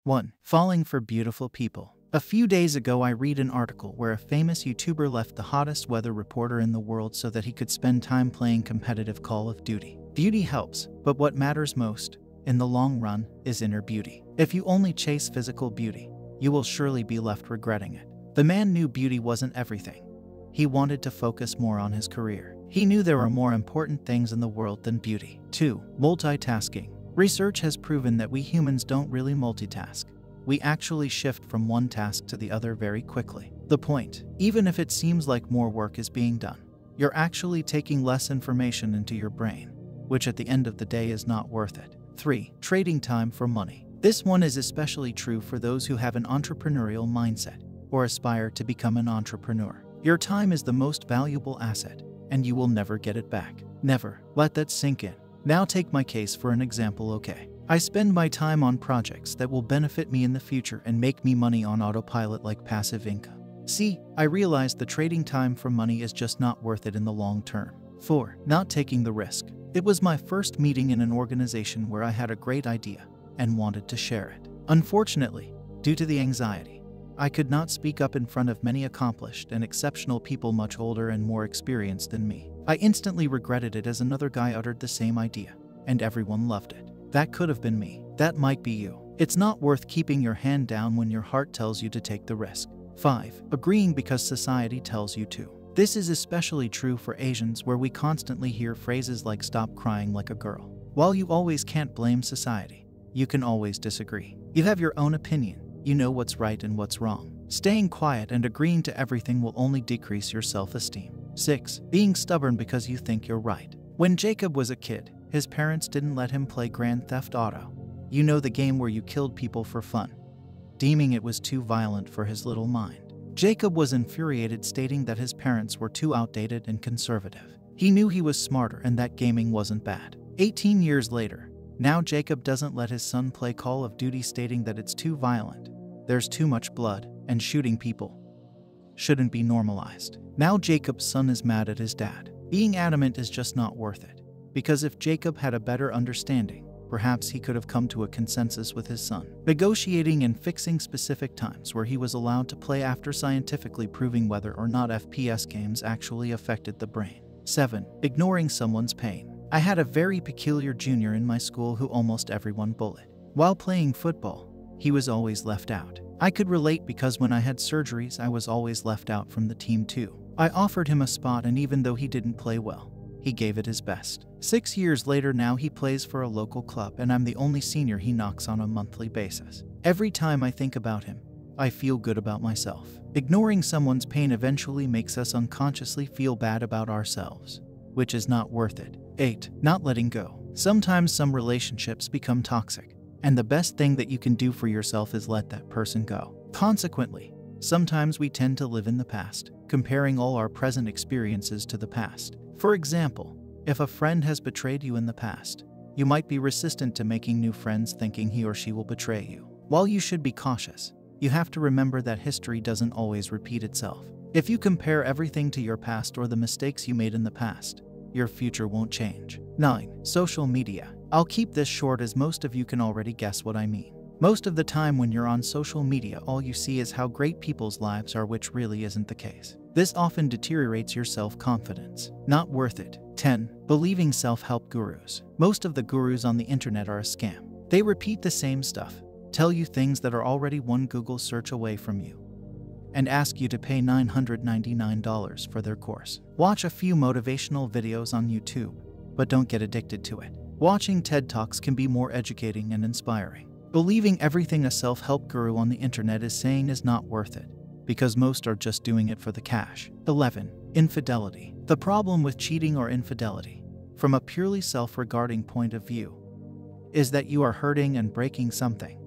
1. Falling for beautiful people. A few days ago, I read an article where a famous YouTuber left the hottest weather reporter in the world so that he could spend time playing competitive Call of Duty. Beauty helps, but what matters most, in the long run, is inner beauty. If you only chase physical beauty, you will surely be left regretting it. The man knew beauty wasn't everything. He wanted to focus more on his career. He knew there were more important things in the world than beauty. 2. Multitasking. Research has proven that we humans don't really multitask. We actually shift from one task to the other very quickly. The point, even if it seems like more work is being done, you're actually taking less information into your brain, which at the end of the day is not worth it. 3. Trading time for money. This one is especially true for those who have an entrepreneurial mindset or aspire to become an entrepreneur. Your time is the most valuable asset, and you will never get it back. Never. Let that sink in. Now take my case for an example, okay? I spend my time on projects that will benefit me in the future and make me money on autopilot like passive income. See, I realized the trading time for money is just not worth it in the long term. 4. Not taking the risk. It was my first meeting in an organization where I had a great idea and wanted to share it. Unfortunately, due to the anxiety, I could not speak up in front of many accomplished and exceptional people much older and more experienced than me. I instantly regretted it as another guy uttered the same idea, and everyone loved it. That could have been me. That might be you. It's not worth keeping your hand down when your heart tells you to take the risk. 5. Agreeing because society tells you to. This is especially true for Asians, where we constantly hear phrases like "stop crying like a girl." While you always can't blame society, you can always disagree. You have your own opinion. You know what's right and what's wrong. Staying quiet and agreeing to everything will only decrease your self-esteem. 6. Being stubborn because you think you're right. When Jacob was a kid, his parents didn't let him play Grand Theft Auto. You know, the game where you killed people for fun, deeming it was too violent for his little mind. Jacob was infuriated, stating that his parents were too outdated and conservative. He knew he was smarter and that gaming wasn't bad. 18 years later, now Jacob doesn't let his son play Call of Duty, stating that it's too violent, there's too much blood, and shooting people shouldn't be normalized. Now Jacob's son is mad at his dad. Being adamant is just not worth it, because if Jacob had a better understanding, perhaps he could have come to a consensus with his son. Negotiating and fixing specific times where he was allowed to play after scientifically proving whether or not FPS games actually affected the brain. 7. Ignoring someone's pain. I had a very peculiar junior in my school who almost everyone bullied. While playing football, he was always left out. I could relate because when I had surgeries, I was always left out from the team too. I offered him a spot, and even though he didn't play well, he gave it his best. 6 years later, now he plays for a local club, and I'm the only senior he knocks on a monthly basis. Every time I think about him, I feel good about myself. Ignoring someone's pain eventually makes us unconsciously feel bad about ourselves, which is not worth it. 8. Not letting go. Sometimes some relationships become toxic, and the best thing that you can do for yourself is let that person go. Consequently, sometimes we tend to live in the past, comparing all our present experiences to the past. For example, if a friend has betrayed you in the past, you might be resistant to making new friends, thinking he or she will betray you. While you should be cautious, you have to remember that history doesn't always repeat itself. If you compare everything to your past or the mistakes you made in the past, your future won't change. 9. Social media. I'll keep this short as most of you can already guess what I mean. Most of the time when you're on social media, all you see is how great people's lives are, which really isn't the case. This often deteriorates your self-confidence. Not worth it. 10. Believing self-help gurus. Most of the gurus on the internet are a scam. They repeat the same stuff, tell you things that are already one Google search away from you, and ask you to pay $999 for their course. Watch a few motivational videos on YouTube, but don't get addicted to it. Watching TED Talks can be more educating and inspiring. Believing everything a self-help guru on the internet is saying is not worth it, because most are just doing it for the cash. 11. Infidelity. The problem with cheating or infidelity, from a purely self-regarding point of view, is that you are hurting and breaking something,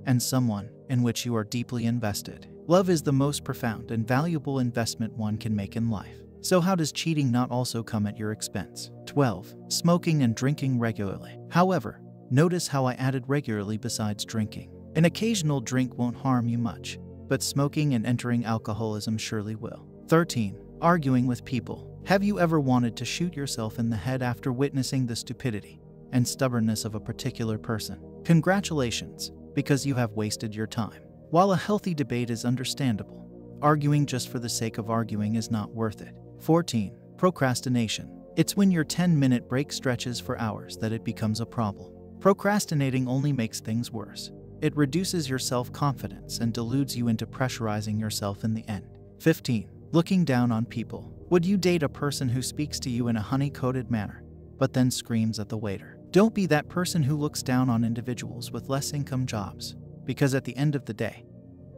and someone, in which you are deeply invested. Love is the most profound and valuable investment one can make in life. So how does cheating not also come at your expense? 12. Smoking and drinking regularly. However, notice how I added regularly besides drinking. An occasional drink won't harm you much, but smoking and entering alcoholism surely will. 13. Arguing with people. Have you ever wanted to shoot yourself in the head after witnessing the stupidity and stubbornness of a particular person? Congratulations, because you have wasted your time. While a healthy debate is understandable, arguing just for the sake of arguing is not worth it. 14. Procrastination. It's when your 10-minute break stretches for hours that it becomes a problem. Procrastinating only makes things worse. It reduces your self-confidence and deludes you into pressurizing yourself in the end. 15. Looking down on people. Would you date a person who speaks to you in a honey-coated manner, but then screams at the waiter? Don't be that person who looks down on individuals with less income jobs, because at the end of the day,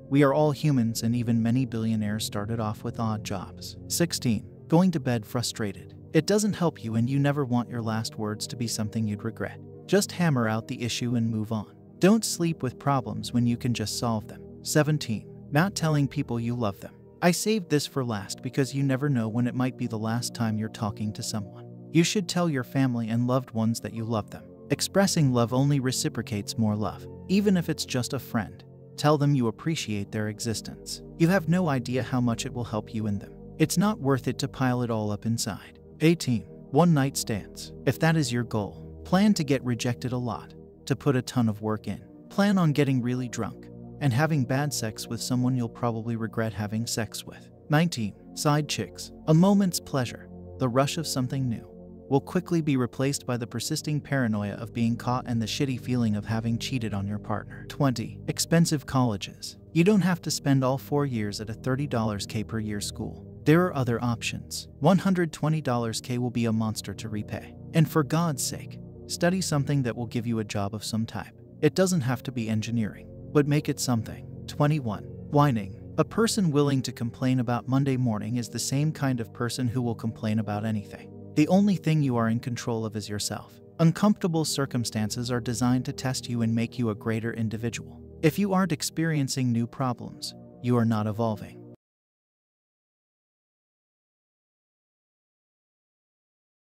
we are all humans, and even many billionaires started off with odd jobs. 16. Going to bed frustrated. It doesn't help you, and you never want your last words to be something you'd regret. Just hammer out the issue and move on. Don't sleep with problems when you can just solve them. 17. Not telling people you love them. I saved this for last because you never know when it might be the last time you're talking to someone. You should tell your family and loved ones that you love them. Expressing love only reciprocates more love. Even if it's just a friend, tell them you appreciate their existence. You have no idea how much it will help you in them. It's not worth it to pile it all up inside. 18. One-night stands. If that is your goal, plan to get rejected a lot, to put a ton of work in. Plan on getting really drunk and having bad sex with someone you'll probably regret having sex with. 19. Side chicks. A moment's pleasure, the rush of something new, will quickly be replaced by the persisting paranoia of being caught and the shitty feeling of having cheated on your partner. 20. Expensive colleges. You don't have to spend all 4 years at a $30K per year school. There are other options. $120K will be a monster to repay. And for God's sake, study something that will give you a job of some type. It doesn't have to be engineering, but make it something. 21. Whining. A person willing to complain about Monday morning is the same kind of person who will complain about anything. The only thing you are in control of is yourself. Uncomfortable circumstances are designed to test you and make you a greater individual. If you aren't experiencing new problems, you are not evolving.